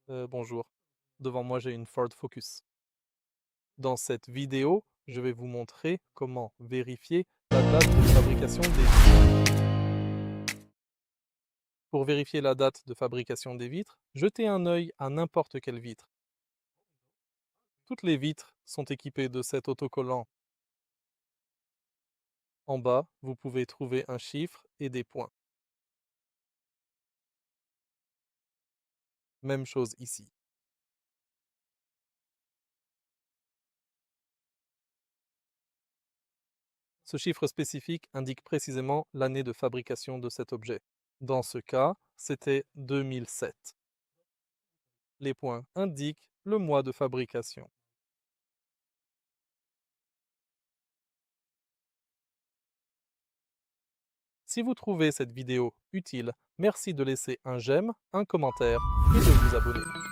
Bonjour. Devant moi, j'ai une Ford Focus. Dans cette vidéo, je vais vous montrer comment vérifier la date de fabrication des vitres. Pour vérifier la date de fabrication des vitres, jetez un œil à n'importe quelle vitre. Toutes les vitres sont équipées de cet autocollant. En bas, vous pouvez trouver un chiffre et des points. Même chose ici. Ce chiffre spécifique indique précisément l'année de fabrication de cet objet. Dans ce cas, c'était 2007. Les points indiquent le mois de fabrication. Si vous trouvez cette vidéo utile, merci de laisser un j'aime, un commentaire et de vous abonner.